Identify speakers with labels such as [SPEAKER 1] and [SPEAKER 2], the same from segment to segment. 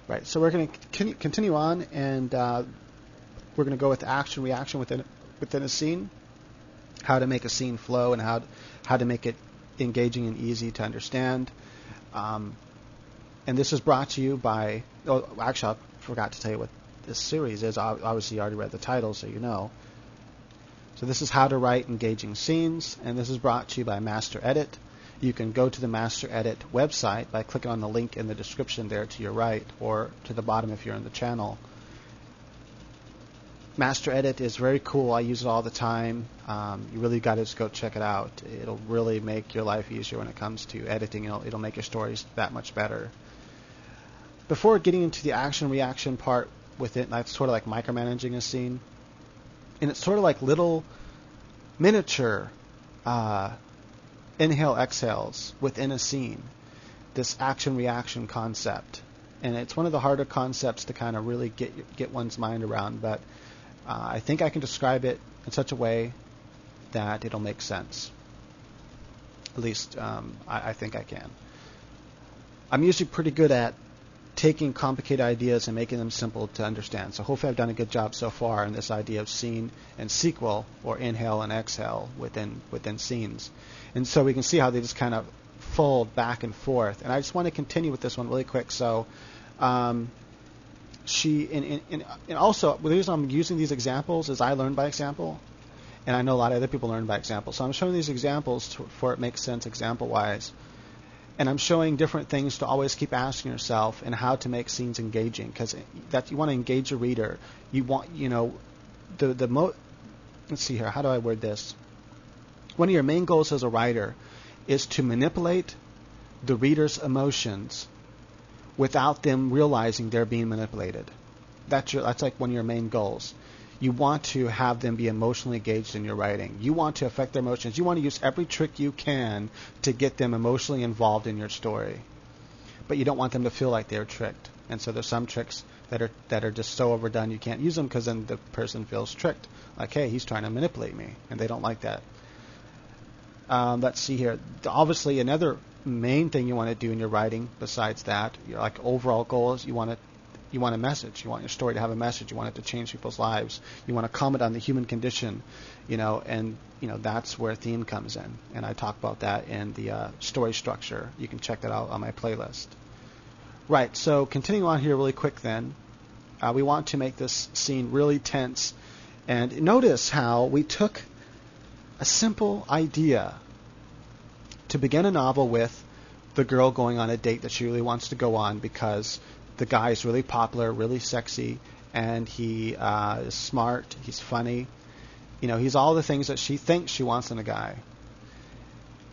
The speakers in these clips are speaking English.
[SPEAKER 1] Right. So we're going to continue on, and we're going to go with action reaction within a scene, how to make a scene flow, and how to make it engaging and easy to understand. And this is brought to you by. Oh, actually, I forgot to tell you what this series is. Obviously, you already read the title, so you know. So this is how to write engaging scenes, and this is brought to you by Master Edit. You can go to the Master Edit website by clicking on the link in the description there to your right, or to the bottom if you're in the channel. Master Edit is very cool. I use it all the time. You really got to just go check it out. It'll really make your life easier when it comes to editing. It'll make your stories that much better. Before getting into the action reaction part with it, that's sort of like micromanaging a scene. And it's sort of like little miniature inhale exhales within a scene, this action reaction concept. And it's one of the harder concepts to kind of really get one's mind around, but I think I can describe it in such a way that it'll make sense. At least I think I can. I'm usually pretty good at taking complicated ideas and making them simple to understand. So hopefully I've done a good job so far in this idea of scene and sequel, or inhale and exhale within scenes. And so we can see how they just kind of fold back and forth. And I just want to continue with this one really quick. So and also the reason I'm using these examples is I learned by example, and I know a lot of other people learn by example. So I'm showing these examples for it makes sense example-wise. And I'm showing different things to always keep asking yourself and how to make scenes engaging, because that you want to engage a reader. You want, let's see here, how do I word this? One of your main goals as a writer is to manipulate the reader's emotions without them realizing they're being manipulated. That's like one of your main goals. You want to have them be emotionally engaged in your writing. You want to affect their emotions. You want to use every trick you can to get them emotionally involved in your story. But you don't want them to feel like they're tricked. And so there's some tricks that are just so overdone you can't use them, because then the person feels tricked. Like, hey, he's trying to manipulate me, and they don't like that. Let's see here. Obviously, another main thing you want to do in your writing besides that, your like overall goal is you want a message. You want your story to have a message. You want it to change people's lives. You want to comment on the human condition, and that's where theme comes in. And I talk about that in the story structure. You can check that out on my playlist. Right. So continuing on here really quick then, we want to make this scene really tense. And notice how we took a simple idea to begin a novel with the girl going on a date that she really wants to go on because the guy is really popular, really sexy, and he is smart, he's funny. He's all the things that she thinks she wants in a guy.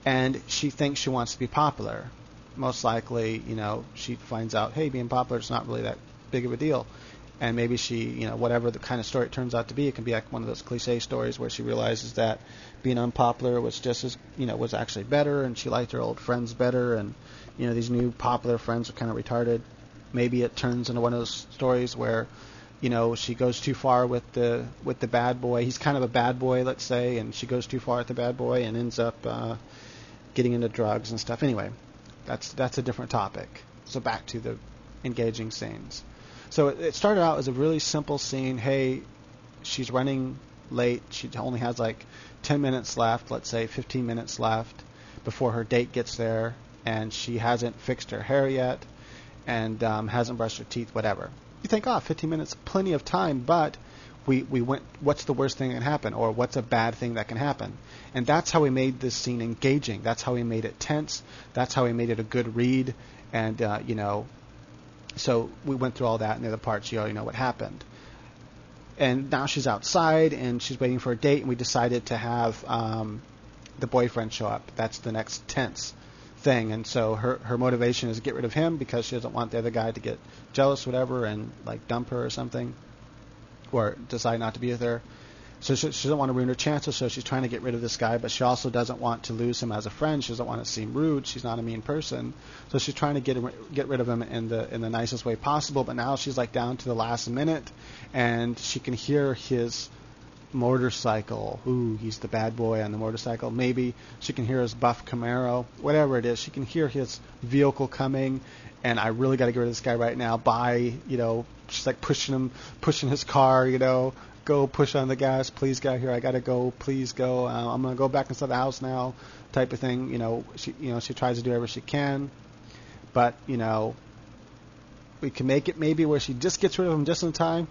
[SPEAKER 1] And she thinks she wants to be popular. Most likely, she finds out, hey, being popular is not really that big of a deal. And maybe she, whatever the kind of story it turns out to be, it can be like one of those cliche stories where she realizes that being unpopular was just as, was actually better, and she liked her old friends better, and, these new popular friends are kind of retarded. Maybe it turns into one of those stories where, she goes too far with the bad boy. He's kind of a bad boy, let's say, and she goes too far with the bad boy and ends up getting into drugs and stuff. Anyway, that's a different topic. So back to the engaging scenes. So it started out as a really simple scene. Hey, she's running late. She only has like 10 minutes left, let's say 15 minutes left before her date gets there, and she hasn't fixed her hair yet and hasn't brushed her teeth, whatever. You think, 15 minutes, plenty of time, but we went, what's the worst thing that can happen, or what's a bad thing that can happen? And that's how we made this scene engaging. That's how we made it tense. That's how we made it a good read. And, so we went through all that, and the other parts, you know what happened. And now she's outside, and she's waiting for a date, and we decided to have the boyfriend show up. That's the next tense thing. And so her motivation is to get rid of him because she doesn't want the other guy to get jealous, whatever, and like dump her or something, or decide not to be with her. So she doesn't want to ruin her chances, so she's trying to get rid of this guy, but she also doesn't want to lose him as a friend. She doesn't want to seem rude. She's not a mean person, so she's trying to get rid of him in the nicest way possible. But now she's like down to the last minute, and she can hear his motorcycle. Ooh, he's the bad boy on the motorcycle. Maybe she can hear his buff Camaro. Whatever it is, she can hear his vehicle coming, and I really got to get rid of this guy right now. Bye. She's like pushing his car. Go push on the gas. Please get out here. I got to go. Please go. I'm going to go back inside the house now, type of thing. She tries to do whatever she can. But, we can make it maybe where she just gets rid of him just in time.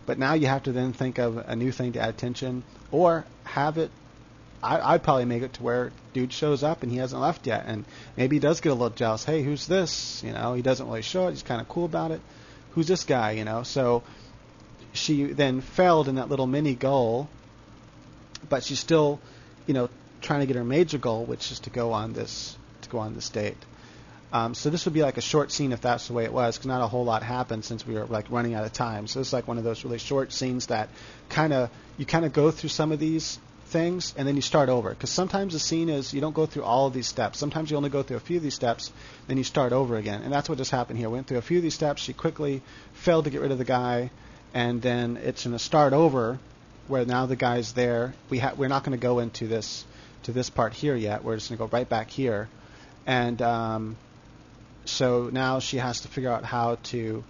[SPEAKER 1] But now you have to then think of a new thing to add tension, or have it. I'd probably make it to where dude shows up and he hasn't left yet, and maybe he does get a little jealous. Hey, who's this? He doesn't really show it. He's kind of cool about it. Who's this guy? So she then failed in that little mini goal, but she's still, trying to get her major goal, which is to go on this date. So this would be like a short scene if that's the way it was, because not a whole lot happened since we were like running out of time. So it's like one of those really short scenes that you go through some of these things and then you start over. Because sometimes the scene is you don't go through all of these steps. Sometimes you only go through a few of these steps, then you start over again. And that's what just happened here. Went through a few of these steps. She quickly failed to get rid of the guy, and then it's going to start over, where now the guy's there. We're not going to go into this part here yet. We're just going to go right back here, and so now she has to figure out how to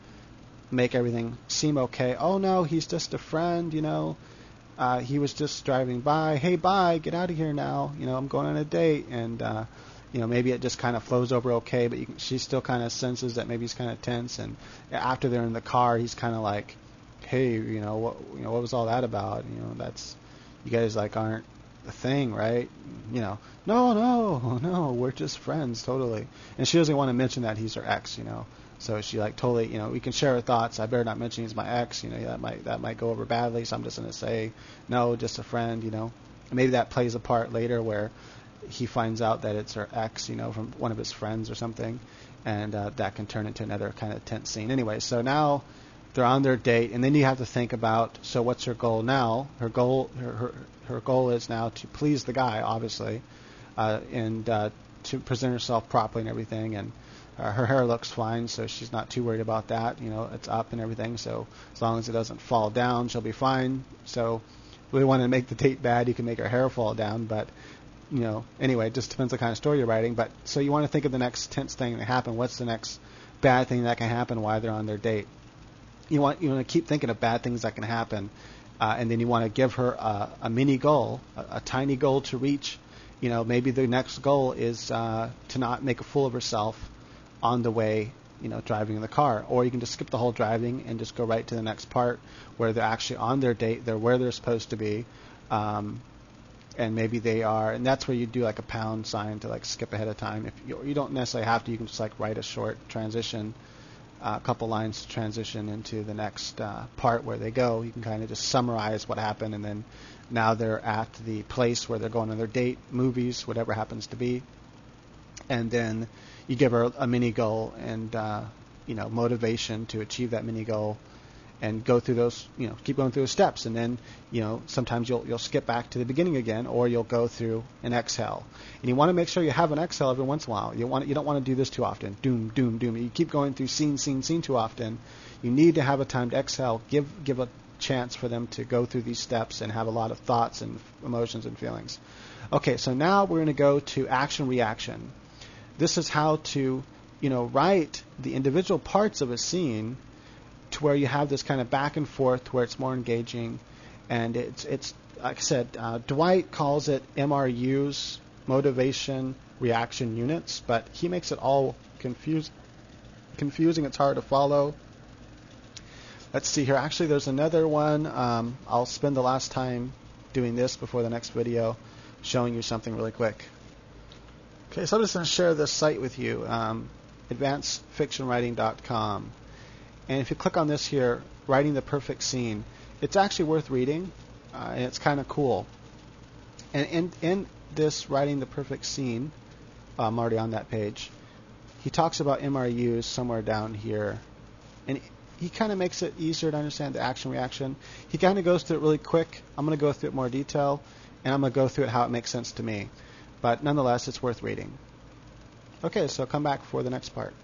[SPEAKER 1] make everything seem okay. Oh no, he's just a friend, he was just driving by. Hey, bye, get out of here now. I'm going on a date, and maybe it just kind of flows over okay, but she still kind of senses that maybe he's kind of tense. And after they're in the car, he's kind of like, hey, what was all that about? That's, you guys like aren't a thing, right? No, we're just friends, totally. And she doesn't want to mention that he's her ex, So she like totally, we can share her thoughts. I better not mention he's my ex, that might go over badly. So I'm just going to say, no, just a friend, And maybe that plays a part later where he finds out that it's her ex, from one of his friends or something, and that can turn into another kind of tense scene. Anyway, so now they're on their date, and then you have to think about, so what's her goal now? Her goal is now to please the guy, obviously, and to present herself properly and everything. And her hair looks fine, so she's not too worried about that. It's up and everything, so as long as it doesn't fall down, she'll be fine. So if we want to make the date bad, you can make her hair fall down, but anyway, it just depends what kind of story you're writing. But so you want to think of the next tense thing that happened. What's the next bad thing that can happen while they're on their date? You want to keep thinking of bad things that can happen, and then you want to give her a mini goal, a tiny goal to reach. Maybe the next goal is to not make a fool of herself on the way, driving in the car. Or you can just skip the whole driving and just go right to the next part where they're actually on their date. They're where they're supposed to be, and maybe they are. And that's where you do like a pound sign to like skip ahead of time. If you don't necessarily have to, you can just like write a short transition. A couple lines to transition into the next part where they go. You can kind of just summarize what happened, and then now they're at the place where they're going on their date, movies, whatever happens to be, and then you give her a mini goal and motivation to achieve that mini goal, and go through those, keep going through the steps, and then sometimes you'll skip back to the beginning again, or you'll go through an exhale. And you want to make sure you have an exhale every once in a while. You don't want to do this too often. Doom, doom, doom. You keep going through scene too often. You need to have a time to exhale. Give a chance for them to go through these steps and have a lot of thoughts and emotions and feelings. Okay, so now we're going to go to action reaction. This is how to write the individual parts of a scene to where you have this kind of back and forth where it's more engaging. And it's like I said, Dwight calls it MRUs, motivation reaction units, but he makes it all confusing. It's hard to follow. Let's see here. Actually, there's another one. I'll spend the last time doing this before the next video, showing you something really quick. Okay, so I'm just going to share this site with you, advancedfictionwriting.com. And if you click on this here, Writing the Perfect Scene, it's actually worth reading, and it's kind of cool. And in this Writing the Perfect Scene, I'm already on that page, he talks about MRUs somewhere down here. And he kind of makes it easier to understand the action reaction. He kind of goes through it really quick. I'm going to go through it more detail, and I'm going to go through it how it makes sense to me. But nonetheless, it's worth reading. Okay, so come back for the next part.